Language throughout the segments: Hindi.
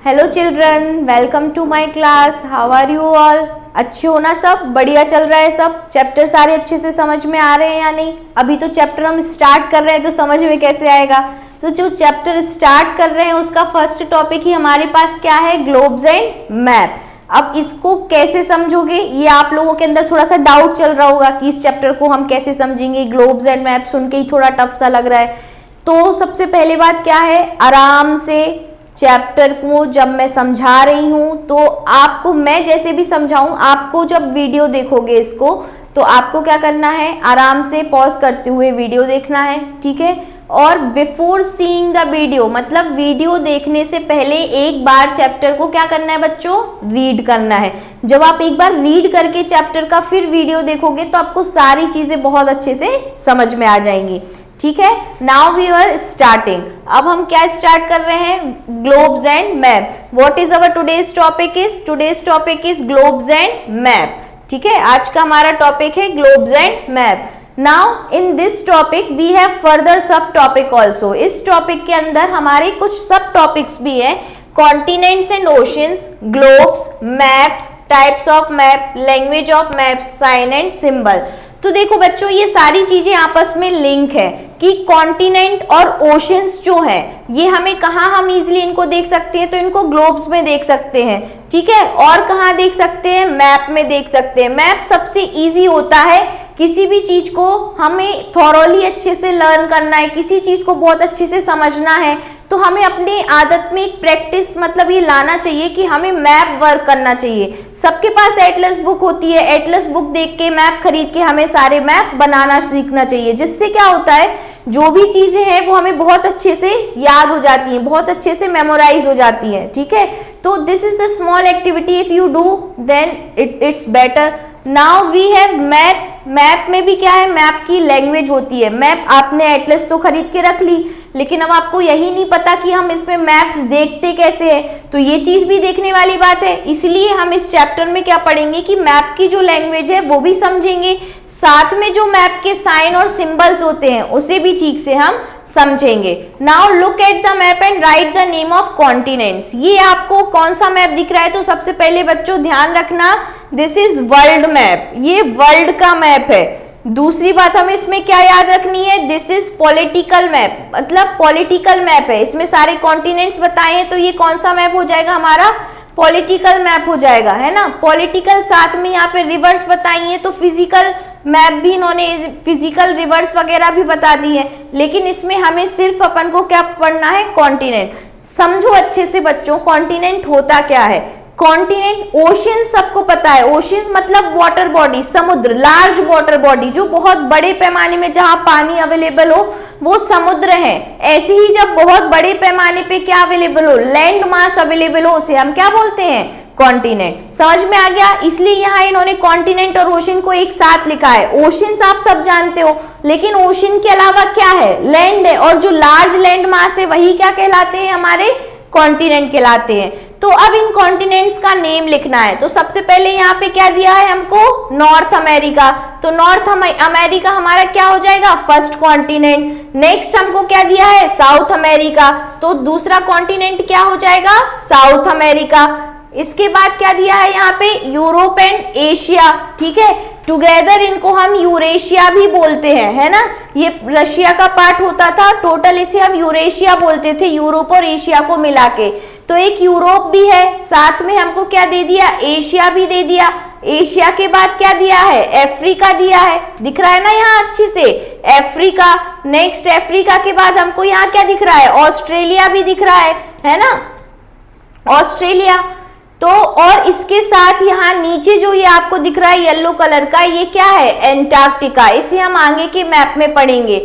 Hello children, welcome to my class. How are you all? अच्छे हो ना सब? बढ़िया चल रहा है सब? चैप्टर सारे अच्छे से समझ में आ रहे हैं या नहीं? अभी तो चैप्टर हम स्टार्ट कर रहे हैं तो समझ में कैसे आएगा। तो जो चैप्टर स्टार्ट कर रहे हैं उसका फर्स्ट टॉपिक ही हमारे पास क्या है? Globes and map. अब इसको कैसे समझोगे, ये आप लोगों के अंदर थोड़ा सा डाउट चल रहा होगा कि इस चैप्टर को हम कैसे समझेंगे। ग्लोब्स एंड मैप सुन के ही थोड़ा टफ सा लग रहा है। तो सबसे पहली बात क्या है, आराम से चैप्टर को जब मैं समझा रही हूं तो आपको मैं जैसे भी समझाऊं, आपको जब वीडियो देखोगे इसको तो आपको क्या करना है, आराम से पॉज करते हुए वीडियो देखना है, ठीक है। और बिफोर सीइंग द वीडियो, मतलब वीडियो देखने से पहले एक बार चैप्टर को क्या करना है बच्चों, रीड करना है। जब आप एक बार रीड करके चैप्टर का फिर वीडियो देखोगे तो आपको सारी चीजें बहुत अच्छे से समझ में आ जाएंगी, ठीक है। Now we are starting. अब हम क्या स्टार्ट कर रहे हैं? Globes and map. What is our today's topic is? Today's topic is globes and map, ठीक है। आज का हमारा टॉपिक है globes and map. Now in this topic we have further sub topic also. इस टॉपिक के अंदर हमारे कुछ सब टॉपिक्स भी हैं। Continents and oceans, globes, maps, types of map, language of map, sign and symbol. तो देखो बच्चों, ये सारी चीजें आपस में लिंक है कि कॉन्टिनेंट और ओशंस जो है ये हमें कहाँ हम इजिली इनको देख सकते हैं, तो इनको ग्लोब्स में देख सकते हैं, ठीक है। और कहाँ देख सकते हैं? मैप में देख सकते हैं। मैप सबसे इजी होता है, किसी भी चीज को हमें थॉरोली अच्छे से लर्न करना है, किसी चीज को बहुत अच्छे से समझना है तो हमें अपनी आदत में एक प्रैक्टिस मतलब ये लाना चाहिए कि हमें मैप वर्क करना चाहिए। सबके पास एटलस बुक होती है, एटलस बुक देख के मैप खरीद के हमें सारे मैप बनाना सीखना चाहिए, जिससे क्या होता है जो भी चीजें हैं वो हमें बहुत अच्छे से याद हो जाती हैं, बहुत अच्छे से मेमोराइज हो जाती हैं, ठीक है। तो this is the small activity, if you do then it's better. Now we have maps. Map में भी क्या है, मैप की लैंग्वेज होती है। मैप आपने एटलस तो खरीद के रख ली, लेकिन अब आपको यही नहीं पता कि हम इसमें मैप्स देखते कैसे हैं, तो ये चीज भी देखने वाली बात है। इसलिए हम इस चैप्टर में क्या पढ़ेंगे कि मैप की जो लैंग्वेज है वो भी समझेंगे, साथ में जो मैप के साइन और सिंबल्स होते हैं उसे भी ठीक से हम समझेंगे। Now look at the map and right the name of continents. ये आपको कौन सा मैप दिख रहा है? तो सबसे पहले बच्चों ध्यान रखना, दिस इज वर्ल्ड मैप, ये वर्ल्ड का मैप है। दूसरी बात हमें इसमें क्या याद रखनी है, दिस इज पॉलिटिकल मैप, मतलब पॉलिटिकल मैप है। इसमें सारे कॉन्टिनेंट्स बताए हैं तो ये कौन सा मैप हो जाएगा हमारा? पॉलिटिकल मैप हो जाएगा, है ना। पॉलिटिकल, साथ में यहाँ पे रिवर्स बताई है, तो फिजिकल मैप भी इन्होंने फिजिकल रिवर्स वगैरह भी बता दी है, लेकिन इसमें हमें सिर्फ अपन को क्या पढ़ना है? कॉन्टिनेंट। समझो अच्छे से बच्चों, कॉन्टिनेंट होता क्या है। कॉन्टिनेंट, ओशन सबको पता है, ओशन मतलब वाटर बॉडी, समुद्र, लार्ज वाटर बॉडी, जो बहुत बड़े पैमाने में जहां पानी अवेलेबल हो वो समुद्र है। ऐसे ही जब बहुत बड़े पैमाने पे क्या अवेलेबल हो, लैंड मास अवेलेबल हो, उसे हम क्या बोलते हैं? कॉन्टिनेंट। समझ में आ गया? इसलिए यहाँ इन्होंने कॉन्टिनेंट और ओशन को एक साथ लिखा है। ओशंस आप सब जानते हो, लेकिन ओशन के अलावा क्या है? लैंड है, और जो लार्ज लैंड मास है वही क्या कहलाते हैं? हमारे कॉन्टिनेंट कहलाते हैं। तो अब इन कॉन्टिनेंट्स का नेम लिखना है, तो सबसे पहले यहाँ पे क्या दिया है हमको? North America. तो नॉर्थ अमेरिका हमारा क्या हो जाएगा? First continent. नेक्स्ट हमको क्या दिया है? साउथ अमेरिका, तो दूसरा कॉन्टिनेंट क्या हो जाएगा? South America. इसके बाद क्या दिया है यहाँ पे? यूरोप एंड एशिया, ठीक है। टुगेदर इनको हम यूरेशिया भी बोलते हैं, है ना। ये रशिया का पार्ट होता था, टोटल इसे हम यूरेशिया बोलते थे, यूरोप और एशिया को मिला के। तो एक यूरोप भी है, साथ में हमको क्या दे दिया? एशिया भी दे दिया। एशिया के बाद क्या दिया है? अफ्रीका दिया है, दिख रहा है ना यहाँ अच्छे से, अफ्रीका। नेक्स्ट अफ्रीका के बाद हमको यहाँ क्या दिख रहा है? ऑस्ट्रेलिया भी दिख रहा है ना, ऑस्ट्रेलिया। तो और इसके साथ यहाँ नीचे जो ये आपको दिख रहा है येलो कलर का, ये क्या है? एंटार्क्टिका। इसे हम आगे के मैप में पढ़ेंगे।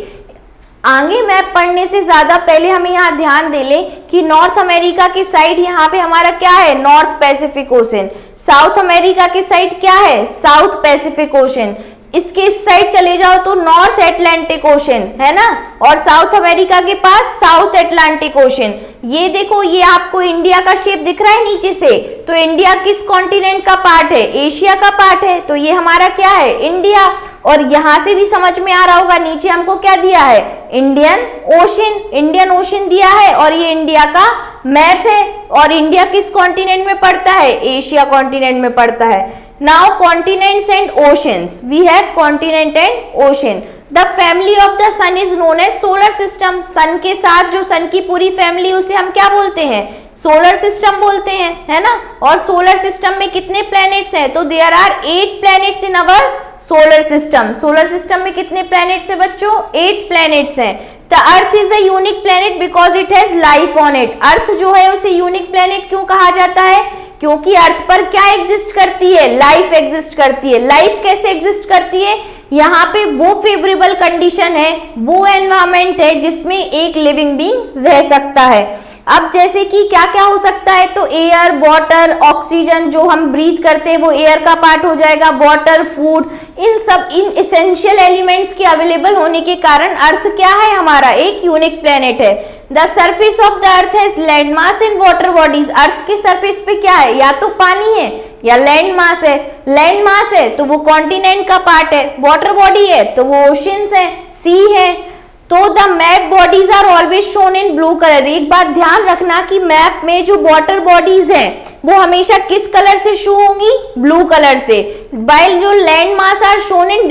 आगे मैप पढ़ने से ज्यादा पहले हमें यहाँ ध्यान दे लें कि नॉर्थ अमेरिका की साइड यहाँ पे हमारा क्या है? North Pacific ocean. South America की साइड क्या है? South Pacific ocean. इसके इस साइड चले जाओ तो नॉर्थ अटलांटिक ओशन, है ना। और साउथ अमेरिका के पास साउथ अटलांटिक ओशन। ये देखो, ये आपको इंडिया का शेप दिख रहा है नीचे से, तो इंडिया किस कॉन्टिनेंट का पार्ट है? एशिया का पार्ट है, तो ये हमारा क्या है? इंडिया। और यहां से भी समझ में आ रहा होगा, नीचे हमको क्या दिया है? Indian ocean. इंडियन ओशन दिया है और ये इंडिया का मैप है और इंडिया किस कॉन्टिनेंट में पड़ता है, एशिया कॉन्टिनेंट में पड़ता है। Now continents and oceans, we have continent and ocean. The family of the sun is known as solar system, sun के साथ जो सन की पूरी फैमिली उसे हम क्या बोलते हैं, सोलर सिस्टम बोलते हैं, है ना। और सोलर सिस्टम में कितने प्लैनेट्स हैं, तो there are 8 planets in our solar system. Solar system में कितने प्लैनेट्स हैं बच्चों, 8 प्लैनेट्स हैं। The earth is a unique planet because it has life on it. Earth जो है उसे यूनिक प्लैनेट क्यों कहा जाता है, क्योंकि अर्थ पर क्या एग्जिस्ट करती है, लाइफ एग्जिस्ट करती है। लाइफ कैसे एग्जिस्ट करती है, यहाँ पे वो फेवरेबल कंडीशन है, वो एनवायरमेंट है जिसमें एक लिविंग बीइंग रह सकता है। अब जैसे कि क्या क्या हो सकता है, तो एयर, वाटर, ऑक्सीजन जो हम ब्रीथ करते हैं वो एयर का पार्ट हो जाएगा, वाटर, फूड, इन इसेंशियल एलिमेंट्स के अवेलेबल होने के कारण अर्थ क्या है, हमारा एक यूनिक प्लेनेट है। The surface of the earth has land mass and water bodies. Earth के सरफेस पे क्या है, या तो पानी है या लैंड मास है। लैंड मास है तो वो कॉन्टिनेंट का पार्ट है, वाटर बॉडी है तो वो ओशियंस है, सी है। तो the map bodies are always shown in blue colour. एक बात ध्यान रखना कि मैप में जो वाटर बॉडीज हैं वो हमेशा किस कलर से शो होंगी, ब्लू कलर से। वाइल जो land mass are shown in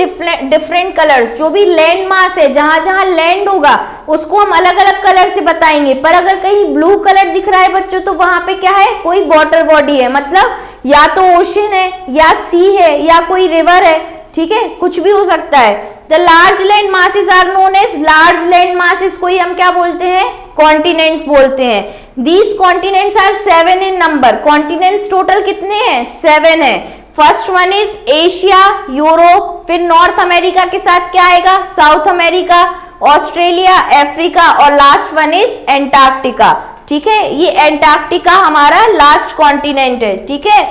different colours. जो भी लैंड मास है, जहां जहां लैंड होगा उसको हम अलग अलग कलर से बताएंगे, पर अगर कहीं ब्लू कलर दिख रहा है बच्चों तो वहां पे क्या है, कोई वाटर बॉडी है, मतलब या तो ओशन है या सी है या कोई रिवर है, ठीक है, कुछ भी हो सकता है। The large land masses are known as, large land masses को ही हम क्या बोलते हैं, कॉन्टिनेंट्स बोलते हैं। These continents are 7 in number. Continents total कितने हैं, 7 है। First one is Asia, Europe, फिर नॉर्थ अमेरिका के साथ क्या आएगा, साउथ अमेरिका, ऑस्ट्रेलिया, अफ्रीका और लास्ट वन इज एंटार्क्टिका। ठीक है, ये एंटार्क्टिका हमारा लास्ट कॉन्टिनेंट है। ठीक है,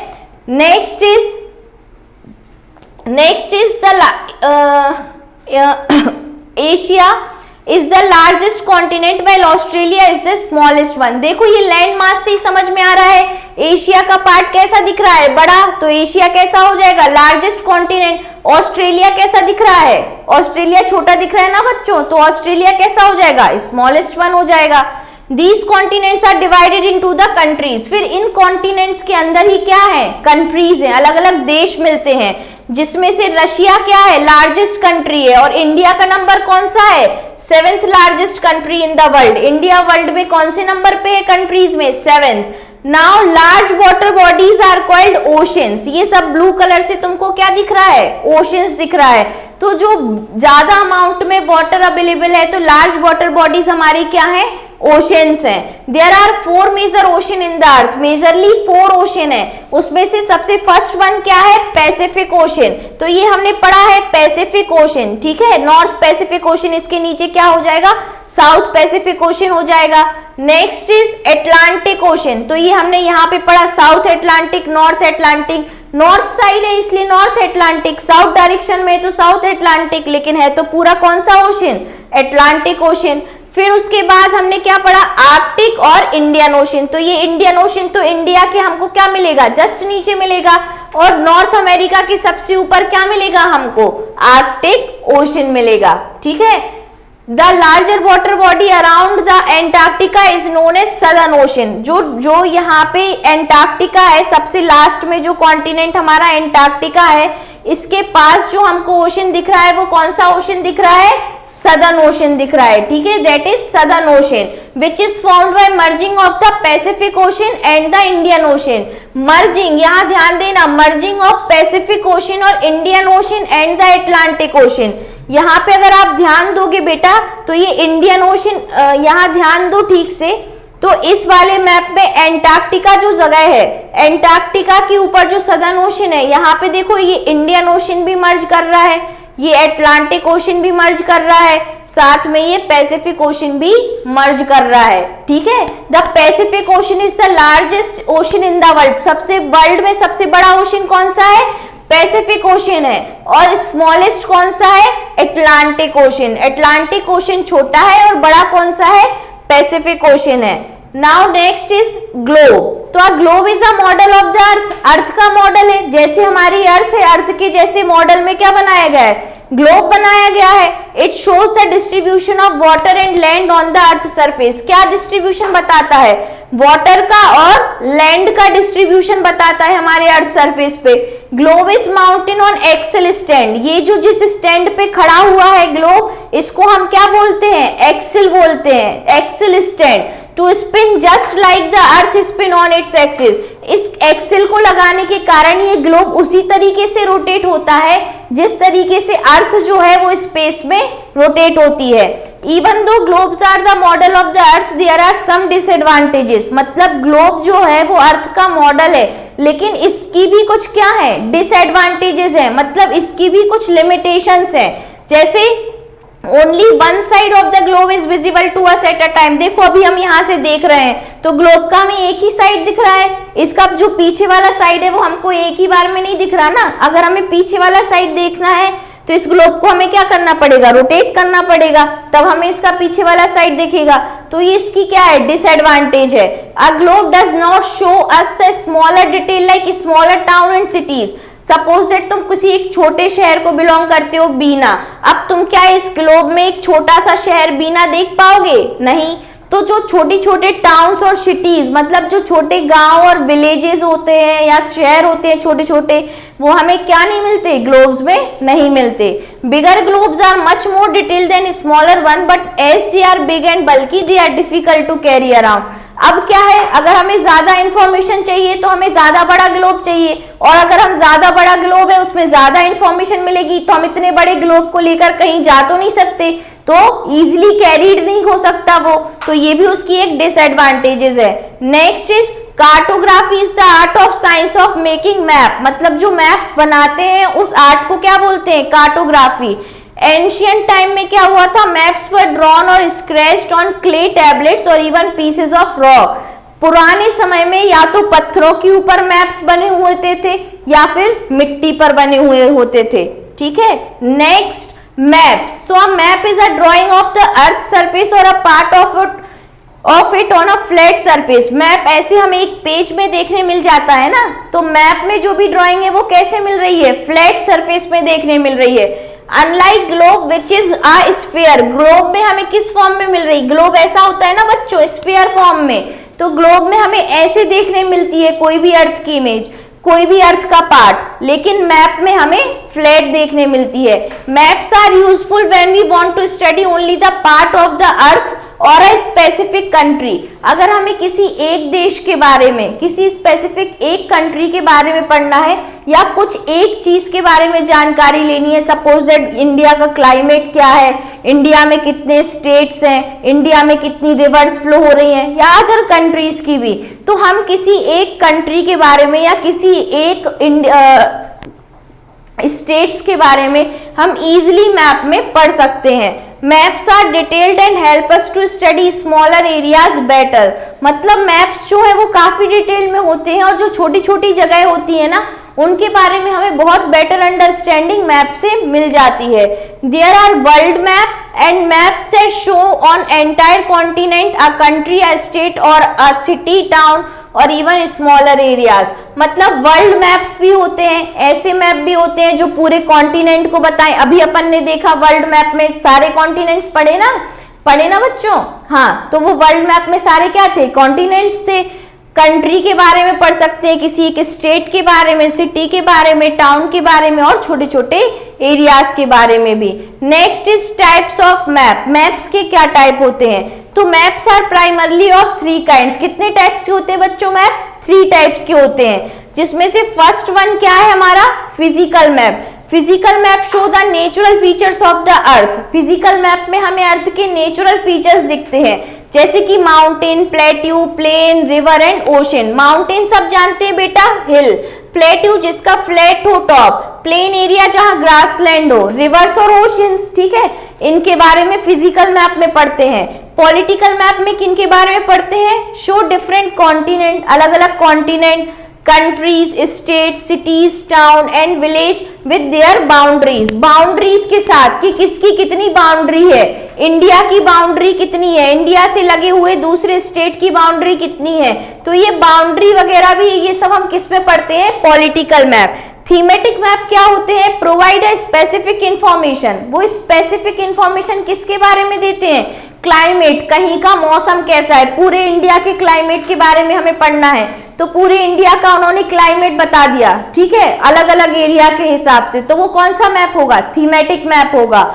next is the Asia is the largest continent while Australia is the smallest one. देखो ये लैंड मास से ही समझ में आ रहा है, एशिया का पार्ट कैसा दिख रहा है, बड़ा, तो एशिया कैसा हो जाएगा, लार्जेस्ट कॉन्टिनेंट। ऑस्ट्रेलिया कैसा दिख रहा है, ऑस्ट्रेलिया छोटा दिख रहा है ना बच्चों, तो ऑस्ट्रेलिया कैसा हो जाएगा, स्मॉलेस्ट वन हो जाएगा। These continents are divided into the countries। फिर इन कॉन्टिनेंट्स के अंदर ही क्या है, कंट्रीज हैं, अलग अलग देश मिलते हैं, जिसमें से रशिया क्या है, लार्जेस्ट कंट्री है, और इंडिया का नंबर कौन सा है, 7th largest country in the world. India world में कौन से नंबर पे है, कंट्रीज में 7th। Now large water bodies are called oceans. ये सब ब्लू कलर से तुमको क्या दिख रहा है, ओशंस दिख रहा है। तो जो ज्यादा अमाउंट में वाटर अवेलेबल है तो लार्ज वाटर बॉडीज हमारी क्या है, ओशंस हैं। There are 4 major ocean in the earth. Majorly 4 ocean है, उसमें से सबसे फर्स्ट वन क्या है, पैसिफिक ओशन। तो ये हमने पढ़ा है पैसिफिक ओशन, ठीक है, नॉर्थ पैसिफिक ओशन, इसके नीचे क्या हो जाएगा, साउथ पैसिफिक ओशन हो जाएगा। नेक्स्ट इज एटलांटिक ओशन, तो ये हमने यहाँ पे पढ़ा, south Atlantic, north Atlantic. North side है इसलिए नॉर्थ एटलांटिक, साउथ डायरेक्शन में तो साउथ एटलांटिक, लेकिन है तो पूरा कौन सा ओशन, एटलांटिक ओशन। फिर उसके बाद हमने क्या पढ़ा, आर्कटिक और इंडियन ओशन। तो ये इंडियन ओशन तो इंडिया के हमको क्या मिलेगा, जस्ट नीचे मिलेगा, और नॉर्थ अमेरिका के सबसे ऊपर क्या मिलेगा हमको, आर्कटिक ओशन मिलेगा। ठीक है, the larger water body around the Antarctica is known as southern ocean. जो यहाँ पे एंटार्क्टिका है, सबसे लास्ट में जो कॉन्टिनेंट हमारा एंटार्क्टिका है, इसके पास जो हमको ओशन दिख रहा है वो कौन सा ओशन दिख रहा है, सदर्न ओशन दिख रहा है। ठीक है, that is southern ocean which is formed by merging of the Pacific ocean and the Indian ocean. Merging, यहाँ ध्यान देना, मर्जिंग ऑफ पैसिफिक ओशन और Indian ocean and the Atlantic ocean. यहाँ पे अगर आप ध्यान दोगे बेटा तो ये इंडियन ओशन, यहाँ ध्यान दो ठीक से, तो इस वाले मैप में एंटार्क्टिका जो जगह है, एंटार्क्टिका के ऊपर जो सदर्न ओशन है, यहाँ पे देखो ये इंडियन ओशन भी मर्ज कर रहा है, ये एटलांटिक ओशन भी मर्ज कर रहा है, साथ में ये पैसिफिक ओशन भी मर्ज कर रहा है। ठीक है, the Pacific ocean is the largest ocean in the world. World में सबसे बड़ा ओशन कौन सा है, पैसिफिक ओशन है, और स्मॉलेस्ट कौन सा है, एटलांटिक ओशन। एटलांटिक ओशन छोटा है और बड़ा कौन सा है, पैसिफिक ओशन है। Now next is globe. तो globe is a model of the earth. Earth का मॉडल है, जैसे हमारी अर्थ है, अर्थ के जैसे मॉडल में क्या बनाया गया है, ग्लोब बनाया गया है। It shows the distribution of water and land on the earth surface. क्या डिस्ट्रीब्यूशन बताता है, वाटर का और लैंड का डिस्ट्रीब्यूशन बताता है हमारे अर्थ सरफेस पे। Globe is mountain on axle stand, ये जो जिस स्टैंड पे खड़ा हुआ है ग्लोब, इसको हम क्या बोलते हैं, एक्सिल बोलते हैं, axle stand. To spin just like the earth spin on its axis, इस एक्सिल को लगाने के कारण ये ग्लोब उसी तरीके से रोटेट होता है जिस तरीके से अर्थ जो है वो स्पेस में रोटेट होती है। Even though globes are the model of the earth there are some disadvantages, मतलब ग्लोब जो है वो अर्थ का मॉडल है लेकिन इसकी भी कुछ क्या है, डिसएडवांटेजेस है, मतलब इसकी भी कुछ लिमिटेशंस है। जैसे only one side of the globe is visible to us at a time, देखो अभी हम यहाँ से देख रहे हैं तो ग्लोब का हमें एक ही साइड दिख रहा है, इसका जो पीछे वाला साइड है वो हमको एक ही बार में नहीं दिख रहा ना। अगर हमें पीछे वाला साइड देखना है तो इस ग्लोब को हमें क्या करना पड़ेगा, रोटेट करना पड़ेगा, तब हमें इसका पीछे वाला साइड दिखेगा। तो ये इसकी क्या है, डिसएडवांटेज है। A globe does not show us the smaller detail like smaller town and cities. Suppose that तुम किसी एक छोटे शहर को बिलोंग करते हो, बीना, अब तुम क्या इस ग्लोब में एक छोटा सा शहर बीना देख पाओगे, नहीं। तो जो छोटे छोटे टाउन्स और सिटीज, मतलब जो छोटे गांव और विलेजेस होते हैं या शहर होते हैं छोटे छोटे, वो हमें क्या नहीं मिलते, ग्लोब्स में नहीं मिलते। Bigger globes are much more detailed than smaller one, but as they are big and बल्कि they are difficult to carry around. अब क्या है, अगर हमें ज्यादा इंफॉर्मेशन चाहिए तो हमें ज्यादा बड़ा ग्लोब चाहिए, और अगर हम ज्यादा बड़ा ग्लोब है उसमें ज्यादा इंफॉर्मेशन मिलेगी तो हम इतने बड़े ग्लोब को लेकर कहीं जा तो नहीं सकते, तो इजीली कैरीड नहीं हो सकता वो, तो ये भी उसकी एक डिसएडवांटेजेस है। Next is cartography is the art of science of making map, मतलब जो मैप्स बनाते हैं उस आर्ट को क्या बोलते हैं, कार्टोग्राफी। एंशियंट टाइम में क्या हुआ था, मैप्स वर ड्रॉन और स्क्रैच्ड ऑन क्ले टैबलेट्स और इवन पीसेस ऑफ रॉक। पुराने समय में या तो पत्थरों के ऊपर मैप्स बने हुए थे या फिर मिट्टी पर बने हुए होते थे, ठीक है। Next, maps. So a map is a drawing of the earth surface or a part of it on a flat surface. Map ऐसे हमें एक पेज में देखने मिल जाता है ना, तो मैप में जो भी ड्राइंग है वो कैसे मिल रही है, फ्लैट सरफेस में देखने मिल रही है। Unlike globe which is a sphere, globe में हमें किस फॉर्म में मिल रही, ग्लोब ऐसा होता है ना बच्चों, स्फीयर फॉर्म में, तो ग्लोब में हमें ऐसे देखने मिलती है कोई भी अर्थ की इमेज, कोई भी अर्थ का पार्ट, लेकिन मैप में हमें फ्लैट देखने मिलती है। Maps are useful when we want to study only the part of the earth और अ स्पेसिफिक कंट्री। अगर हमें किसी एक देश के बारे में, किसी स्पेसिफिक एक कंट्री के बारे में पढ़ना है या कुछ एक चीज के बारे में जानकारी लेनी है, सपोज दैट इंडिया का क्लाइमेट क्या है, इंडिया में कितने स्टेट्स हैं, इंडिया में कितनी रिवर्स फ्लो हो रही हैं, या अदर कंट्रीज की भी, तो हम किसी एक कंट्री के बारे में या किसी एक स्टेट्स के बारे में हम इजीली मैप में पढ़ सकते हैं। Maps are detailed and help us to study smaller areas better, मतलब मैप्स जो है वो काफी डिटेल में होते हैं और जो छोटी छोटी जगह होती है ना उनके बारे में हमें बहुत बेटर अंडरस्टैंडिंग मैप से मिल जाती है। There are world map and maps that show on entire continent, a country, a state और अ सिटी, टाउन और इवन स्मॉलर एरियाज, मतलब वर्ल्ड मैप्स भी होते हैं, ऐसे मैप भी होते हैं जो पूरे कॉन्टिनेंट को बताएं। अभी अपन ने देखा वर्ल्ड मैप में सारे कॉन्टिनेंट्स पढ़े ना बच्चों, हाँ, तो वो वर्ल्ड मैप में सारे क्या थे, कॉन्टिनेंट्स थे। कंट्री के बारे में पढ़ सकते हैं, किसी एक स्टेट के बारे में, सिटी के बारे में, टाउन के बारे में और छोटे छोटे एरियाज के बारे में भी। Next is types of map, maps के क्या टाइप होते हैं, तो maps are primarily of 3 kinds. कितने टाइप्स के होते हैं बच्चों मैप, 3 टाइप्स के होते हैं, जिसमें से फर्स्ट वन क्या है हमारा, physical map. Physical map show the natural features of the earth, physical map में हमें अर्थ के नेचुरल फीचर्स दिखते हैं, जैसे कि mountain, plateau, plain, river and ocean. Mountain सब जानते हैं बेटा, हिल, प्लेट्यू जिसका फ्लैट हो टॉप, प्लेन एरिया जहां ग्रासलैंड हो, रिवर्स और ओशंस, ठीक है, इनके बारे में फिजिकल मैप में पढ़ते हैं। पॉलिटिकल मैप में किन के बारे में पढ़ते हैं, शो डिफरेंट कॉन्टिनेंट, अलग अलग continent, countries, state, cities, town and village with their boundaries, boundaries के साथ कि किसकी कितनी बाउंड्री है, इंडिया की बाउंड्री कितनी है, इंडिया से लगे हुए दूसरे स्टेट की बाउंड्री कितनी है, तो ये बाउंड्री वगैरह भी ये सब हम किस में पढ़ते हैं, पॉलिटिकल मैप। थीमेटिक मैप क्या होते हैं, प्रोवाइड अ स्पेसिफिक इंफॉर्मेशन, वो स्पेसिफिक इंफॉर्मेशन किसके बारे में देते हैं, क्लाइमेट, कहीं का मौसम कैसा है, पूरे इंडिया के क्लाइमेट के बारे में हमें पढ़ना है, तो पूरे इंडिया का उन्होंने क्लाइमेट बता दिया, ठीक है, अलग अलग एरिया के हिसाब से, तो वो कौन सा मैप होगा, थीमेटिक मैप होगा।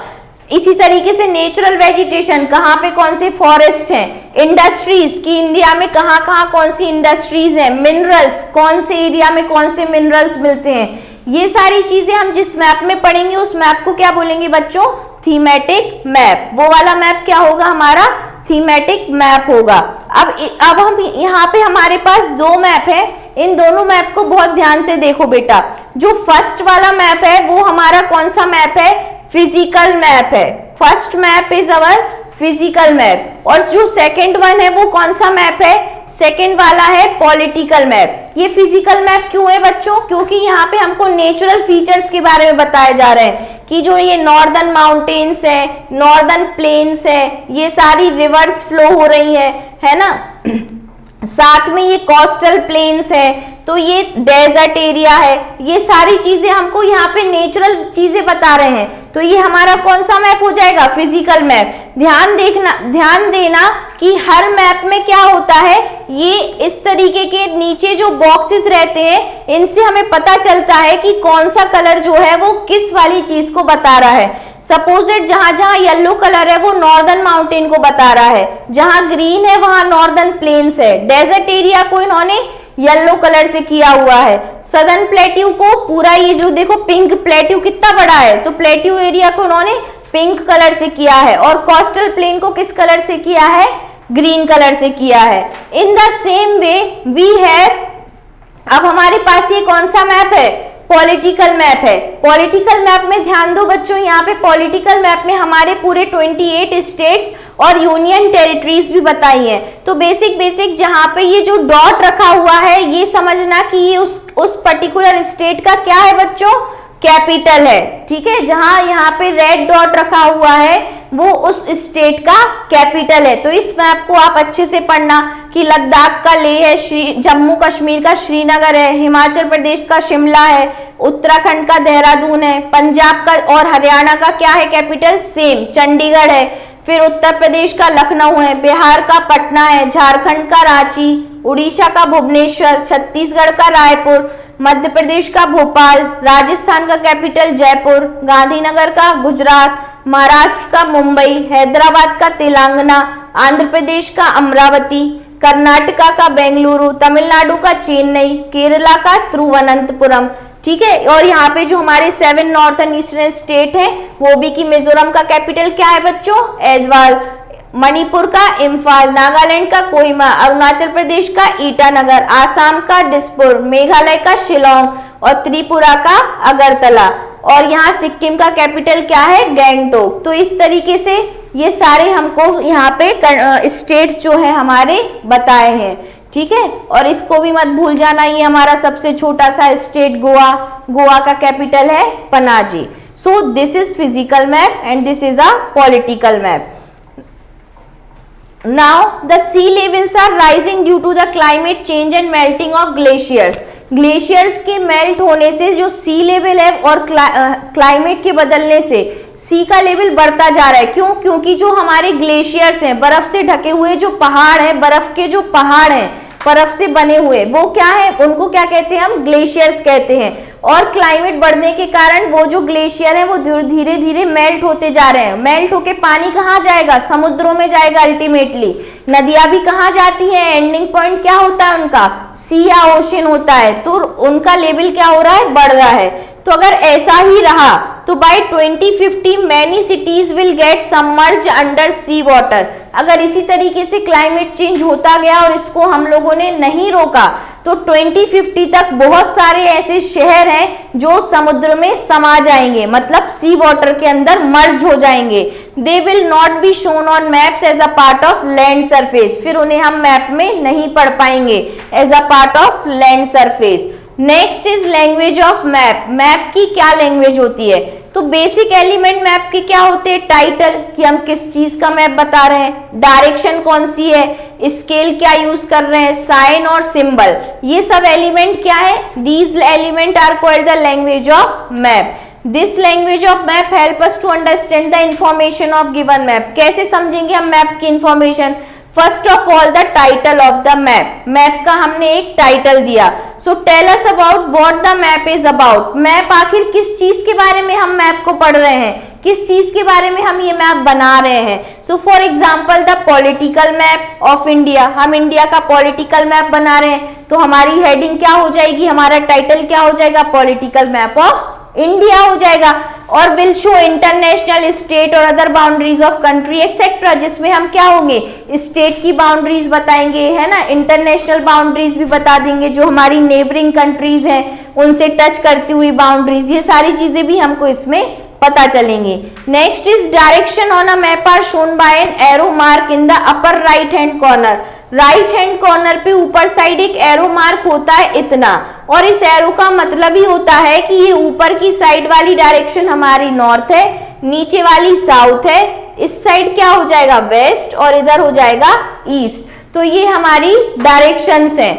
इसी तरीके से नेचुरल वेजिटेशन, कहाँ पे कौन से फॉरेस्ट हैं, इंडस्ट्रीज की इंडिया में कहाँ कहाँ कौन सी इंडस्ट्रीज हैं, मिनरल्स कौन से एरिया में कौन से मिनरल्स मिलते हैं, ये सारी चीजें हम जिस मैप में पढ़ेंगे उस मैप को क्या बोलेंगे बच्चों, थीमेटिक मैप। वो वाला मैप क्या होगा हमारा, थीमेटिक मैप होगा। अब हम यहाँ पे हमारे पास दो मैप है, इन दोनों मैप को बहुत ध्यान से देखो बेटा। जो फर्स्ट वाला मैप है वो हमारा कौन सा मैप है, फिजिकल मैप है। First map is our physical map. और जो सेकंड वन है वो कौन सा मैप है, सेकंड वाला है पॉलिटिकल मैप। ये फिजिकल मैप क्यों है बच्चों, क्योंकि यहाँ पे हमको नेचुरल फीचर्स के बारे में बताए जा रहे हैं कि जो ये नॉर्दर्न माउंटेन्स है, नॉर्दर्न प्लेन्स है, ये सारी रिवर्स फ्लो हो रही है ना, साथ में ये कोस्टल प्लेन्स है, तो ये डेजर्ट एरिया है, ये सारी चीजें हमको यहाँ पे नेचुरल चीजें बता रहे हैं। तो ये हमारा कौन सा मैप हो जाएगा, फिजिकल मैप। ध्यान देना कि हर मैप में क्या होता है, ये इस तरीके के नीचे जो बॉक्सेस रहते हैं इनसे हमें पता चलता है कि कौन सा कलर जो है वो किस वाली चीज को बता रहा है। सपोज दैट जहां जहां येलो कलर है वो नॉर्दर्न माउंटेन को बता रहा है, जहां ग्रीन है वहां नॉर्दर्न प्लेन्स है। डेजर्ट एरिया को इन्होंने येलो कलर से किया हुआ है। सदर्न प्लेट्यू को पूरा ये जो देखो पिंक, प्लेट्यू कितना बड़ा है, तो प्लेट्यू एरिया को उन्होंने पिंक कलर से किया है। और कोस्टल प्लेन को किस कलर से किया है, ग्रीन कलर से किया है। In the same way we have, अब हमारे पास ये कौन सा मैप है, पॉलिटिकल मैप है। पॉलिटिकल मैप में ध्यान दो बच्चों, यहाँ पे पॉलिटिकल मैप में हमारे पूरे 28 स्टेट्स और यूनियन टेरिटरीज भी बताई हैं। तो बेसिक जहाँ पे ये जो डॉट रखा हुआ है ये समझना कि ये उस पर्टिकुलर स्टेट का क्या है बच्चों, कैपिटल है, ठीक है। जहां यहाँ पे रेड डॉट रखा हुआ है वो उस स्टेट का कैपिटल है। तो इस मैप को आप अच्छे से पढ़ना कि लद्दाख का लेह है, जम्मू कश्मीर का श्रीनगर है, हिमाचल प्रदेश का शिमला है, उत्तराखंड का देहरादून है, पंजाब का और हरियाणा का क्या है कैपिटल, सेम चंडीगढ़ है। फिर उत्तर प्रदेश का लखनऊ है, बिहार का पटना है, झारखंड का रांची, उड़ीसा का भुवनेश्वर, छत्तीसगढ़ का रायपुर, मध्य प्रदेश का भोपाल, राजस्थान का कैपिटल जयपुर, गांधीनगर का गुजरात, महाराष्ट्र का मुंबई, हैदराबाद का तेलंगाना, आंध्र प्रदेश का अमरावती, कर्नाटका का बेंगलुरु, तमिलनाडु का चेन्नई, केरला का तिरुवनंतपुरम, ठीक है। और यहाँ पे जो हमारे 7 नॉर्थन ईस्टर्न स्टेट है वो भी कि मिजोरम का कैपिटल क्या है बच्चों, ऐजवाल, मणिपुर का इम्फाल, नागालैंड का कोहिमा, अरुणाचल प्रदेश का ईटानगर, आसाम का दिसपुर, मेघालय का शिलोंग और त्रिपुरा का अगरतला। और यहाँ सिक्किम का कैपिटल क्या है, गैंगटोक। तो इस तरीके से ये सारे हमको यहाँ पे स्टेट जो है हमारे बताए हैं, ठीक है। और इसको भी मत भूल जाना, ये हमारा सबसे छोटा सा स्टेट गोवा, गोवा का कैपिटल है Panaji. So this is physical map and this is a political map. Now the sea levels are rising due to the climate change and melting of glaciers. Glaciers के मेल्ट होने से जो सी लेवल है और क्लाइमेट के बदलने से सी का लेवल बढ़ता जा रहा है। क्यों, क्योंकि जो हमारे ग्लेशियर्स हैं, बर्फ से ढके हुए जो पहाड़ हैं, बर्फ के जो पहाड़ हैं बर्फ से बने हुए, वो क्या है, उनको क्या कहते हैं, हम ग्लेशियर्स कहते हैं। और क्लाइमेट बढ़ने के कारण वो जो ग्लेशियर है वो धीरे धीरे मेल्ट होते जा रहे हैं। मेल्ट होके पानी कहाँ जाएगा, समुद्रों में जाएगा अल्टीमेटली। नदियां भी कहाँ जाती हैं, एंडिंग पॉइंट क्या होता है उनका, सी या ओशन होता है। तो उनका लेवल क्या हो रहा है, बढ़ रहा है। तो अगर ऐसा ही रहा तो by 2050 many cities will get submerged under sea water. अगर इसी तरीके से क्लाइमेट चेंज होता गया और इसको हम लोगों ने नहीं रोका तो 2050 तक बहुत सारे ऐसे शहर हैं जो समुद्र में समा जाएंगे, मतलब सी वाटर के अंदर मर्ज हो जाएंगे। They will not be shown on maps as a part of land surface. फिर उन्हें हम मैप में नहीं पढ़ पाएंगे as a part of land surface. Next is language of map. Map की क्या लैंग्वेज होती है, तो बेसिक एलिमेंट मैप के क्या होते हैं, टाइटल कि हम किस चीज का मैप बता रहे हैं, डायरेक्शन कौन सी है, स्केल क्या यूज कर रहे हैं, साइन और सिंबल, ये सब एलिमेंट क्या है, these element are called the language of map. This language of map help us to understand the information of given map. कैसे समझेंगे हम मैप की information? First of all the title of the map, map का हमने एक टाइटल दिया। So tell us about what the map is about. Map आखिर किस चीज के बारे में हम मैप को पढ़ रहे हैं, किस चीज के बारे में हम ये मैप बना रहे हैं। So for example the political map of India, हम इंडिया का पॉलिटिकल मैप बना रहे हैं, तो हमारी हेडिंग क्या हो जाएगी, हमारा टाइटल क्या हो जाएगा, पॉलिटिकल मैप ऑफ इंडिया हो जाएगा। और विल शो इंटरनेशनल, स्टेट और other boundaries of country etcetera, जिसमें हम क्या होंगे, स्टेट की बाउंड्रीज बताएंगे, है ना, इंटरनेशनल बाउंड्रीज भी बता देंगे, जो हमारी नेबरिंग कंट्रीज हैं उनसे टच करती हुई बाउंड्रीज, ये सारी चीजें भी हमको इसमें पता चलेंगे। Next is direction on a map are shown by an arrow mark in the upper right hand corner. Right hand corner पे ऊपर साइड एक एरो मार्क होता है इतना, और इस एरो का मतलब ही होता है कि ये ऊपर की साइड वाली डायरेक्शन हमारी नॉर्थ है, नीचे वाली साउथ है, इस साइड क्या हो जाएगा वेस्ट, और इधर हो जाएगा ईस्ट। तो ये हमारी डायरेक्शंस हैं।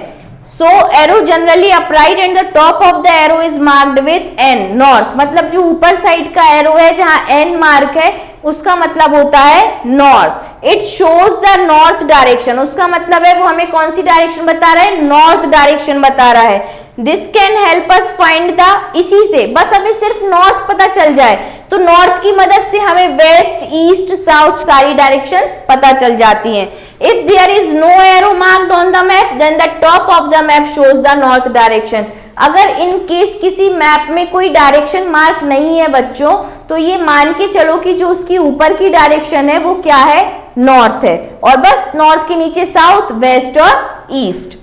So arrow generally upright and the top of the arrow is marked with N, north, मतलब जो ऊपर साइड का एरो है जहां एन मार्क है उसका मतलब होता है north. It shows the north direction, उसका मतलब है वो हमें कौन सी डायरेक्शन बता रहा है, नॉर्थ डायरेक्शन बता रहा है। This can help us find the, इसी से बस हमें सिर्फ नॉर्थ पता चल जाए तो नॉर्थ की मदद से हमें वेस्ट, ईस्ट, साउथ सारी डायरेक्शंस पता चल जाती हैं। If there is no arrow marked on the map then the top of the map shows the north direction. अगर इन केस किसी मैप में कोई डायरेक्शन मार्क नहीं है बच्चों, तो ये मान के चलो कि जो उसकी ऊपर की डायरेक्शन है वो क्या है, नॉर्थ है, और बस नॉर्थ के नीचे साउथ, वेस्ट और east.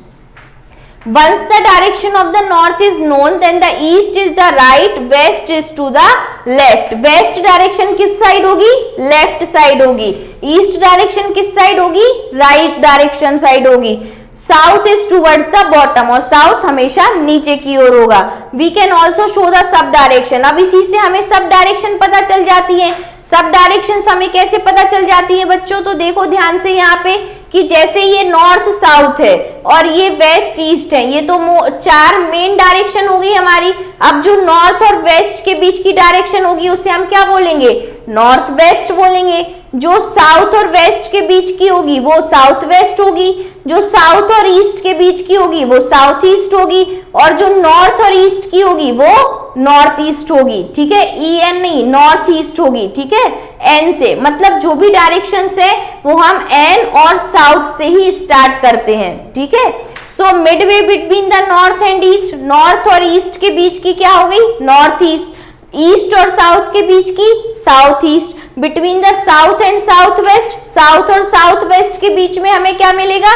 Once the direction of the north is known, then the east is the right, west is to the left. West direction किस साइड होगी, लेफ्ट साइड होगी। ईस्ट डायरेक्शन किस साइड होगी, राइट डायरेक्शन साइड होगी। South is towards the bottom, और साउथ हमेशा नीचे की ओर होगा। We can also show the sub direction, अब इसी से हमें सब डायरेक्शन पता चल जाती है। सब डायरेक्शन हमें कैसे पता चल जाती है बच्चों, तो देखो ध्यान से यहाँ पे कि जैसे ये नॉर्थ साउथ है और ये वेस्ट ईस्ट है, ये तो चार मेन डायरेक्शन होगी हमारी। अब जो नॉर्थ और वेस्ट के बीच की डायरेक्शन होगी उसे हम क्या बोलेंगे, नॉर्थ वेस्ट बोलेंगे। जो साउथ और वेस्ट के बीच की होगी वो साउथ वेस्ट होगी, जो साउथ और ईस्ट के बीच की होगी वो साउथ ईस्ट होगी, और जो नॉर्थ और ईस्ट की होगी वो नॉर्थ ईस्ट होगी। ठीक है, ई एन नहीं, नॉर्थ ईस्ट होगी। ठीक है, एन से, मतलब जो भी डायरेक्शंस है वो हम एन और साउथ से ही स्टार्ट करते हैं। ठीक है, so midway between the north and east, north और ईस्ट के बीच की क्या हो गई, नॉर्थ ईस्ट। ईस्ट और साउथ के बीच की south east. Between the south and south west, south और साउथ वेस्ट के बीच में हमें क्या मिलेगा,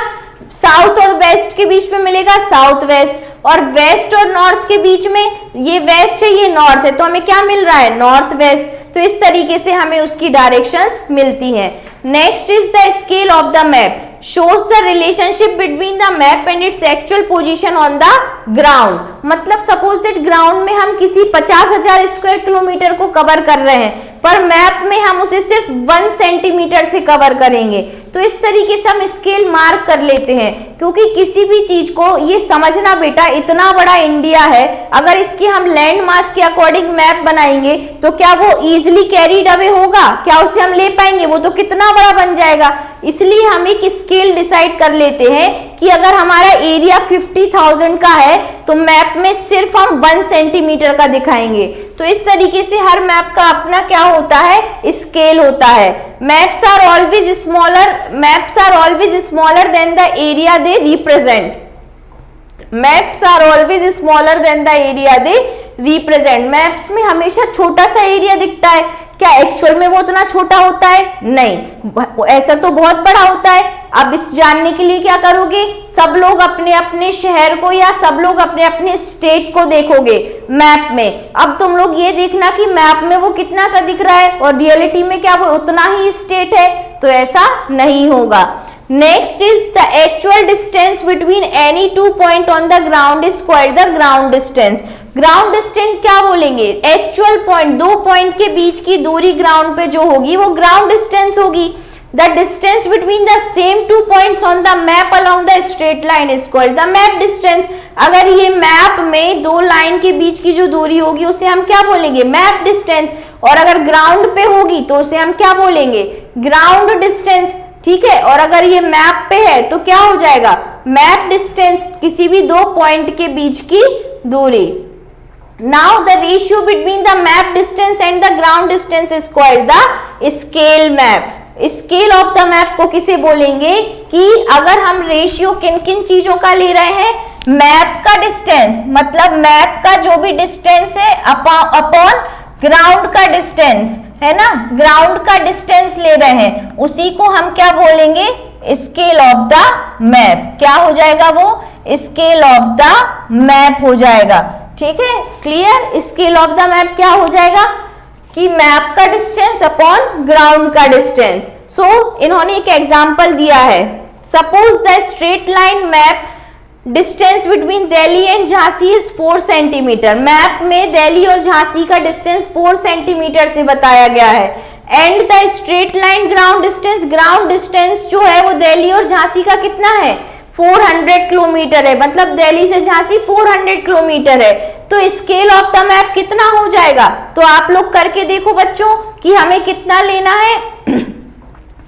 साउथ और वेस्ट के बीच में मिलेगा साउथ वेस्ट। और वेस्ट और नॉर्थ के बीच में, ये वेस्ट है ये नॉर्थ है, तो हमें क्या मिल रहा है, नॉर्थ वेस्ट। तो इस तरीके से हमें उसकी डायरेक्शंस मिलती हैं। Next is the scale of the map, shows the relationship between the map and its actual position on the ground। मतलब सपोज दैट ग्राउंड में हम किसी 50,000 स्क्वायर किलोमीटर को कवर कर रहे हैं, पर मैप में हम उसे सिर्फ 1 सेंटीमीटर से कवर करेंगे। तो इस तरीके से हम स्केल मार्क कर लेते हैं, क्योंकि किसी भी चीज को ये समझना बेटा, इतना बड़ा इंडिया है, अगर इसकी हम लैंड मास के अकॉर्डिंग मैप बनाएंगे तो क्या वो इजिली कैरीड अवे होगा, क्या उसे हम ले पाएंगे, वो तो कितना बड़ा बन जाएगा। इसलिए हम एक स्केल डिसाइड कर लेते हैं कि अगर हमारा एरिया 50,000 का है तो मैप में सिर्फ हम 1 सेंटीमीटर का दिखाएंगे। तो इस तरीके से हर मैप का अपना क्या होता है, स्केल होता है। Maps are always smaller than the area they represent. Maps are always smaller than the area they represent. Maps में हमेशा छोटा सा एरिया दिखता है, क्या एक्चुअल में वो उतना छोटा होता है, नहीं, ऐसा तो बहुत बड़ा होता है। अब इस जानने के लिए क्या करोगे, सब लोग अपने अपने शहर को या सब लोग अपने अपने स्टेट को देखोगे मैप में। अब तुम लोग ये देखना कि मैप में वो कितना सा दिख रहा है और रियलिटी में क्या वो उतना ही स्टेट है, तो ऐसा नहीं होगा। Next is the actual distance between any 2 point on the ground is called the ground distance. Ground distance क्या बोलेंगे, एक्चुअल पॉइंट, 2 पॉइंट के बीच की दूरी ग्राउंड पे जो होगी वो ग्राउंड डिस्टेंस होगी। The distance between the same two points on the map along the straight line is called the map distance. अगर ये मैप में दो लाइन के बीच की जो दूरी होगी उसे हम क्या बोलेंगे, मैप डिस्टेंस। और अगर ग्राउंड पे होगी तो उसे हम क्या बोलेंगे, ग्राउंड डिस्टेंस, ठीक है। और अगर ये मैप पे है तो क्या हो जाएगा, मैप डिस्टेंस, किसी भी दो पॉइंट के बीच की दूरी। Now the ratio between the map distance and the ground distance is called the scale map. Scale of the map को किसे बोलेंगे, कि अगर हम रेशियो किन किन चीजों का ले रहे हैं, मैप का डिस्टेंस, मतलब मैप का जो भी डिस्टेंस है अपॉन ग्राउंड का डिस्टेंस, है ना, ग्राउंड का डिस्टेंस ले रहे हैं, उसी को हम क्या बोलेंगे, स्केल ऑफ द मैप। क्या हो जाएगा वो, स्केल ऑफ द मैप हो जाएगा, ठीक है, clear. Scale of the map क्या हो जाएगा, कि मैप का डिस्टेंस अपॉन ग्राउंड का डिस्टेंस। सो इन्होंने एक एग्जांपल दिया है, suppose the straight line map distance between Delhi and Jhansi is 4 centimetre. Map में दिल्ली और झांसी का डिस्टेंस 4 सेंटीमीटर से बताया गया है। And the straight line ground distance, ground distance जो है वो दिल्ली और झांसी का कितना है, 400 किलोमीटर है, मतलब दिल्ली से झांसी 400 किलोमीटर है। तो स्केल ऑफ द मैप कितना हो जाएगा, तो आप लोग करके देखो बच्चों कि हमें कितना लेना है,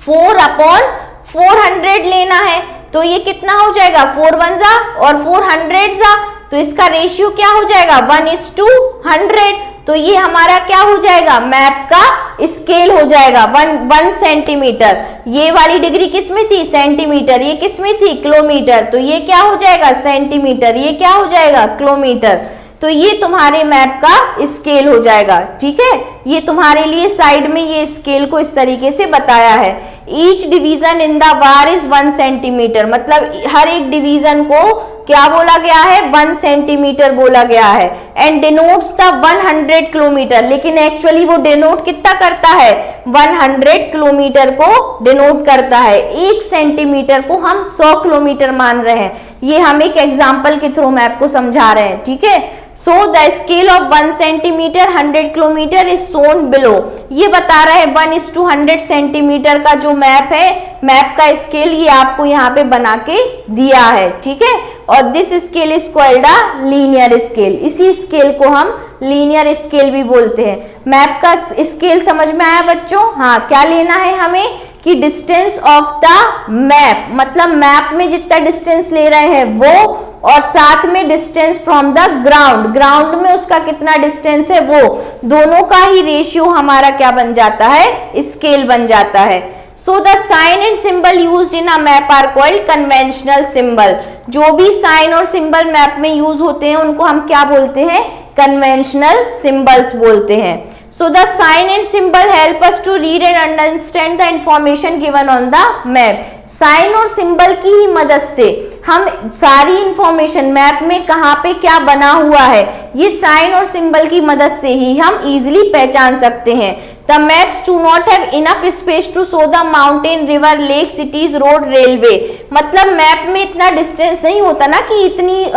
4/400 लेना है। तो ये कितना हो जाएगा, 4 1 जा और 400 जा, तो इसका रेशियो क्या हो जाएगा, 1:100। तो ये हमारा क्या हो जाएगा, मैप का स्केल हो जाएगा 1 सेंटीमीटर। ये वाली डिग्री किस में थी, सेंटीमीटर, ये किस में थी, किलोमीटर। तो ये क्या हो जाएगा, सेंटीमीटर, ये क्या हो जाएगा, किलोमीटर। तो ये तुम्हारे मैप का स्केल हो जाएगा, ठीक है। ये तुम्हारे लिए साइड में ये स्केल को इस तरीके से बताया है। Each division in the bar is 1 centimetre, मतलब हर एक डिवीजन को क्या बोला गया है, 1 सेंटीमीटर बोला गया है। एंड डिनोट्स द 100 किलोमीटर, लेकिन एक्चुअली वो डिनोट कितना करता है, 100 किलोमीटर को डिनोट करता है। 1 सेंटीमीटर को हम 100 किलोमीटर मान रहे हैं। ये हम एक एग्जाम्पल के थ्रू मैप को समझा रहे हैं, ठीक है। So the scale of 1 centimetre 100 kilometre is Son below. ये बता रहा है 1:100 सेंटीमीटर का जो मैप है, मैप का स्केल ये आपको यहाँ पे बना के दिया है, ठीक है। और this scale is called a linear scale. इसी स्केल को हम लीनियर स्केल भी बोलते हैं। मैप का स्केल समझ में आया बच्चों, हाँ। क्या लेना है हमें, कि डिस्टेंस ऑफ द मैप, मतलब मैप में जितना डिस्टेंस ले रहे हैं वो, और साथ में distance from the ground, ground में उसका कितना डिस्टेंस है वो, दोनों का ही रेशियो हमारा क्या बन जाता है, स्केल बन जाता है। So the sign and symbol used in a map are called conventional symbol. जो भी साइन और सिंबल मैप में यूज होते हैं उनको हम क्या बोलते हैं, कन्वेंशनल सिंबल्स बोलते हैं। So the sign and symbol help us to read and understand the information given on the map. Sign और सिंबल की ही मदद से हम सारी इंफॉर्मेशन मैप में कहाँ पे क्या बना हुआ है, ये साइन और सिंबल की मदद से ही हम इजीली पहचान सकते हैं। The maps do not have enough space to show the mountain, river, lake, cities, road, railway. मतलब मैप में इतना डिस्टेंस नहीं होता ना कि इतनी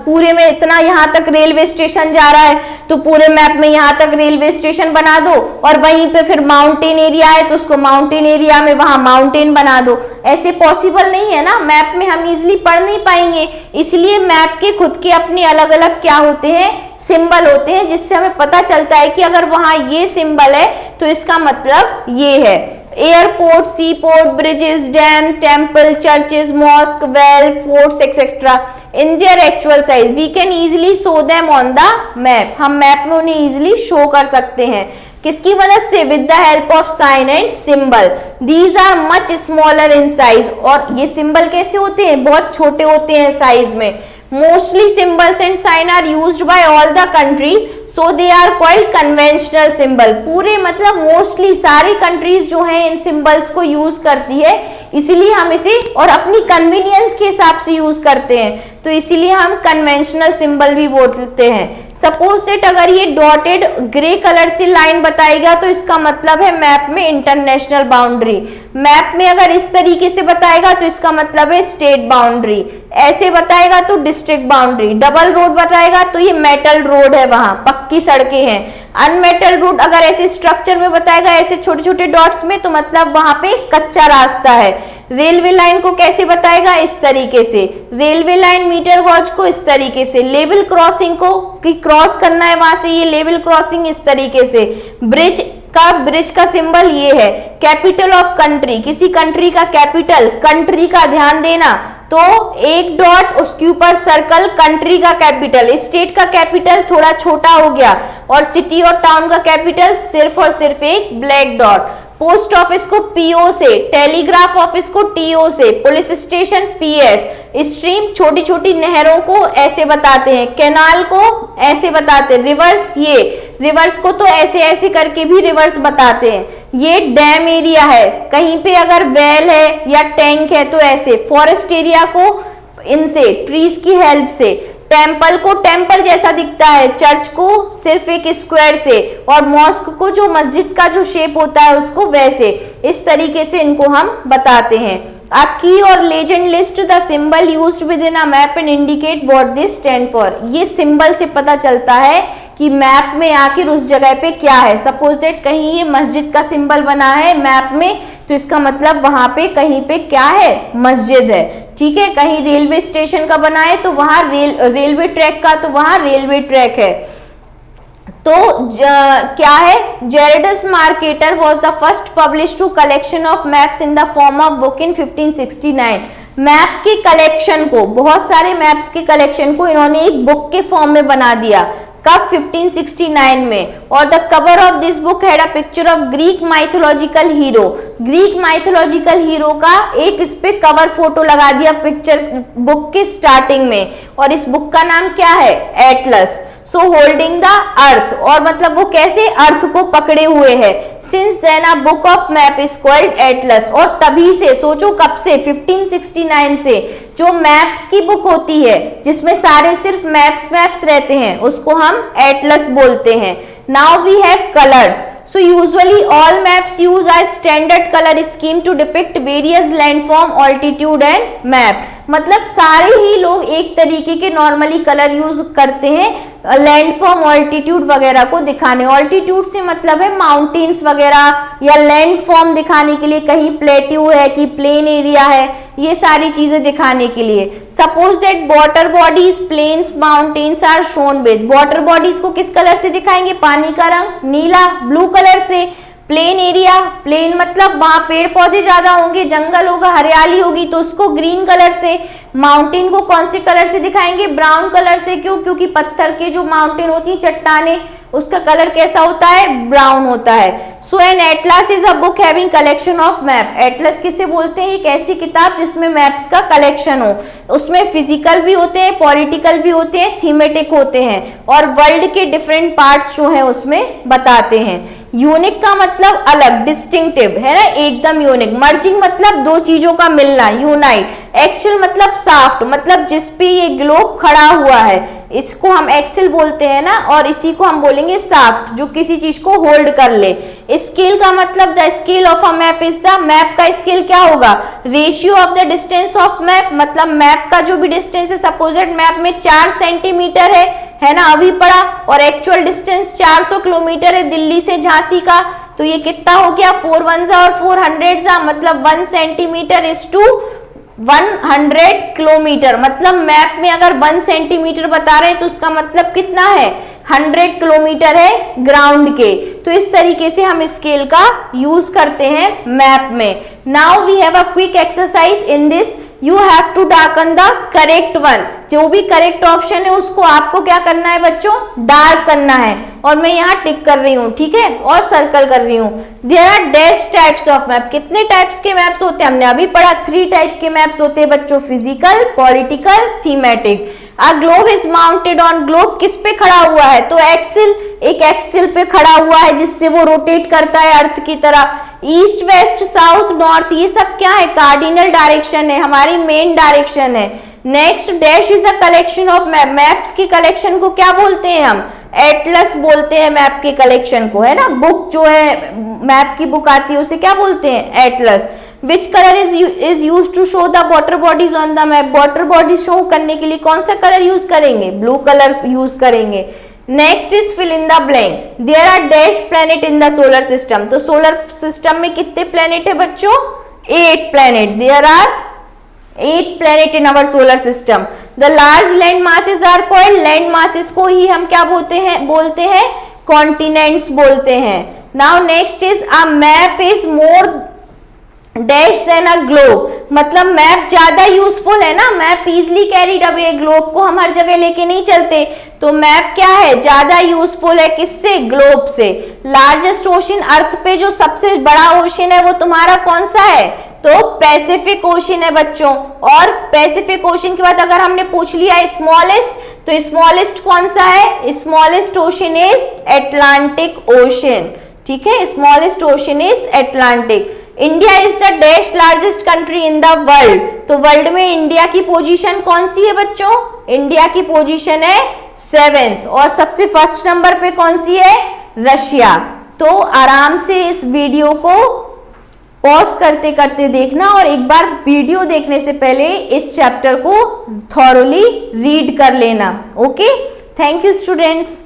पूरे में इतना यहाँ तक रेलवे स्टेशन जा रहा है तो पूरे मैप में यहाँ तक रेलवे स्टेशन बना दो, और वहीं पे फिर माउंटेन एरिया है तो उसको माउंटेन एरिया में वहां माउंटेन बना दो। ऐसे पॉसिबल नहीं है ना, मैप में हम इजीली पढ़ नहीं पाएंगे। इसलिए मैप के खुद के अपने अलग अलग क्या होते हैं, सिंबल होते हैं, जिससे हमें पता चलता है कि अगर वहां ये सिंबल है तो इसका मतलब ये है। Airport, sea port, bridges, dam, temple, churches, mosque, well, forts etcetera in their actual size we can easily show them on the map. हम मैप में उन्हें इजिली शो कर सकते हैं, किसकी मदद से, with the help of sign and symbol. These are much smaller in size. और ये सिंबल कैसे होते हैं, बहुत छोटे होते हैं साइज में। Mostly symbols and sign are used by all the countries, so they are called conventional symbol. पूरे मतलब मोस्टली सारी कंट्रीज जो हैं इन सिंबल्स को यूज करती है, इसीलिए हम इसे और अपनी कन्वीनियंस के हिसाब से यूज करते हैं। तो तो इसीलिए हम कन्वेंशनल सिंबल भी बोलते हैं। सपोज दैट अगर ये डॉटेड ग्रे कलर से लाइन बताएगा तो इसका मतलब है मैप में इंटरनेशनल बाउंड्री। मैप में अगर इस तरीके से बताएगा तो इसका मतलब है स्टेट बाउंड्री। ऐसे बताएगा तो डिस्ट्रिक्ट बाउंड्री। डबल रोड बताएगा तो ये मेटल रोड है, वहां पक्की सड़कें हैं। अनमेटल रोड अगर ऐसे स्ट्रक्चर में बताएगा, ऐसे छोटे छोटे डॉट्स में, तो मतलब वहां पे कच्चा रास्ता है। रेलवे लाइन को कैसे बताएगा? इस तरीके से। रेलवे लाइन मीटर गॉज को इस तरीके से। लेवल क्रॉसिंग को कि क्रॉस करना है वहां से, ये लेवल क्रॉसिंग इस तरीके से। ब्रिज का सिंबल ये है। कैपिटल ऑफ कंट्री, किसी कंट्री का कैपिटल, कंट्री का ध्यान देना, तो एक डॉट उसके ऊपर सर्कल, कंट्री का कैपिटल। स्टेट का कैपिटल थोड़ा छोटा हो गया, और सिटी और टाउन का कैपिटल सिर्फ और सिर्फ एक ब्लैक डॉट। पोस्ट ऑफिस को पीओ से, टेलीग्राफ ऑफिस को टीओ से, पुलिस स्टेशन पीएस। स्ट्रीम छोटी छोटी नहरों को ऐसे बताते हैं, कैनाल को ऐसे बताते हैं। रिवर्स, ये रिवर्स को तो ऐसे ऐसे करके भी रिवर्स बताते हैं। ये डैम एरिया है, कहीं पे अगर वेल है या टैंक है तो ऐसे। फॉरेस्ट एरिया को इनसे, ट्रीज की हेल्प से। टेम्पल को टेम्पल जैसा दिखता है, चर्च को सिर्फ एक स्क्वायर से, और मॉस्क को जो मस्जिद का जो शेप होता है उसको वैसे। इस तरीके से इनको हम बताते हैं। A key और legend list the symbol used within a map and indicate what this stand for। ये सिंबल से पता चलता है कि मैप में आखिर उस जगह पे क्या है। सपोज दैट कहीं ये मस्जिद का सिंबल बना है मैप में, तो इसका मतलब वहां पे कहीं पे क्या है? मस्जिद है। ठीक है, कहीं रेलवे स्टेशन का बना है तो वहां रेलवे ट्रैक का, तो वहां रेलवे ट्रैक है। तो क्या है? Gerardus Mercator was the first publish to collection of maps in the form of book in 1569। Map के कलेक्शन को, बहुत सारे मैप्स के कलेक्शन को इन्होंने एक बुक के फॉर्म में बना दिया। कब? 1569 में। और the cover of this book had a picture of Greek mythological hero. Greek mythological hero का एक इस पे कवर फोटो लगा दिया पिक्चर बुक के स्टार्टिंग में, और इस बुक का नाम क्या है? Atlas. So holding the earth, और मतलब वो कैसे? अर्थ को पकड़े हुए है। Since then a book of map is called atlas. और तभी से, सोचो कब से? 1569 से जो मैप्स की बुक होती है जिसमें सारे सिर्फ मैप्स रहते हैं, उसको हम एटलस बोलते हैं। Now we have colours. So usually all maps use a standard color scheme to depict various landform, altitude and map। मतलब सारे ही लोग एक तरीके के नॉर्मली कलर यूज करते हैं लैंडफॉर्म, ऑल्टीट्यूड वगैरह को दिखाने। ऑल्टीट्यूड से मतलब है माउंटेन्स वगैरह, या लैंडफॉर्म दिखाने के लिए, कहीं प्लेट्यू है कि प्लेन एरिया है, ये सारी चीजें दिखाने के लिए। Suppose that water bodies, plains, mountains are shown with. Water bodies को किस कलर से दिखाएंगे? पानी का रंग नीला, ब्लू कलर से। प्लेन एरिया, प्लेन मतलब वहां पेड़ पौधे ज्यादा होंगे, जंगल होगा, हरियाली होगी, तो उसको ग्रीन कलर से। माउंटेन को कौन से कलर से दिखाएंगे? ब्राउन कलर से। क्यों? क्योंकि पत्थर के जो माउंटेन होती है, चट्टाने, उसका कलर कैसा होता है? ब्राउन होता है। So an atlas is a book having collection of map. Atlas किसे बोलते हैं? एक ऐसी किताब जिसमें मैप्स का कलेक्शन हो। उसमें फिजिकल भी होते हैं, पॉलिटिकल भी होते हैं, थीमेटिक होते हैं, और वर्ल्ड के डिफरेंट पार्ट्स जो है उसमें बताते हैं। यूनिक का मतलब अलग, डिस्टिंक्टिव है ना, एकदम यूनिक। मर्जिंग मतलब दो चीजों का मिलना, यूनाइट। एक्सेल मतलब साफ्ट, मतलब जिस पे ये ग्लोब खड़ा हुआ है, इसको हम एक्सेल बोलते हैं ना, और इसी को हम बोलेंगे साफ्ट, जो किसी चीज को होल्ड कर ले। स्केल का मतलब the scale of a map is the, map का स्केल क्या होगा? Ratio of the distance of map, मतलब मैप का जो भी डिस्टेंस है, सपोजेड मैप में 4 सेंटीमीटर है ना, अभी पड़ा, और एक्चुअल डिस्टेंस 400 किलोमीटर है दिल्ली से झांसी का, तो ये कितना हो गया? 4 1 और 4 100, मतलब 1 सेंटीमीटर इज टू 100 किलोमीटर। मतलब मैप में अगर 1 सेंटीमीटर बता रहे हैं तो उसका मतलब कितना है? 100 किलोमीटर है ग्राउंड के। तो इस तरीके से हम स्केल का यूज करते हैं मैप में। Now we have a quick exercise in this. You have to darken the correct one. जो भी करेक्ट ऑप्शन है उसको आपको क्या करना है बच्चों? डार्क करना है, और मैं यहाँ टिक कर रही हूँ, ठीक है, और सर्कल कर रही हूँ। There are dash types of map. कितने टाइप्स के मैप्स होते हैं? हमने अभी पढ़ा 3 टाइप के मैप्स होते हैं बच्चों, physical, political, thematic. A globe is mounted on, globe किस पे खड़ा हुआ है? तो एक्सिल, एक एक्सिल पे खड़ा हुआ है जिससे वो रोटेट करता है अर्थ की तरह। ईस्ट, वेस्ट, साउथ, नॉर्थ, ये सब क्या है? कार्डिनल डायरेक्शन है, हमारी मेन डायरेक्शन है। Next, dash is a collection of map, maps की कलेक्शन को क्या बोलते हैं हम? एटलस बोलते हैं मैप के कलेक्शन को, है ना। बुक जो है मैप की बुक आती है उसे क्या बोलते हैं? Atlas. Which colour is use to show the water bodies on the map, water bodies show करने के लिए कौन सा कलर यूज करेंगे? ब्लू कलर यूज करेंगे। Next is fill in the blank, there are dash planet in the solar system, तो सोलर सिस्टम में कितने प्लेनेट है बच्चों? 8 planet, there are 8 planet in our solar system. The large land masses are called, land masses को ही हम क्या बोलते हैं continents बोलते हैं. Now next is a map is more dash than a globe, मतलब मैप ज्यादा यूजफुल है ना, map easily carried away, globe को हम हर जगह लेके नहीं चलते, तो मैप क्या है? ज्यादा यूजफुल है किससे? ग्लोब से. लार्जेस्ट ओशन, अर्थ पे जो सबसे बड़ा ओशन है वो तुम्हारा कौन सा है? तो पैसिफिक ओशन है बच्चों. और पैसिफिक ओशन के बाद अगर हमने पूछ लिया स्मॉलेस्ट, तो स्मॉलेस्ट कौन सा है? Smallest ocean is Atlantic ocean. ठीक है, smallest ocean is Atlantic. India is the dash largest country in the world, तो वर्ल्ड में इंडिया की पोजीशन कौन सी है बच्चों? इंडिया की पोजीशन है 7th. और सबसे फर्स्ट नंबर पे कौन सी है? रशिया. तो आराम से इस वीडियो को पॉज करते करते देखना, और एक बार वीडियो देखने से पहले इस चैप्टर को थॉरोली रीड कर लेना. Okay, thank you students.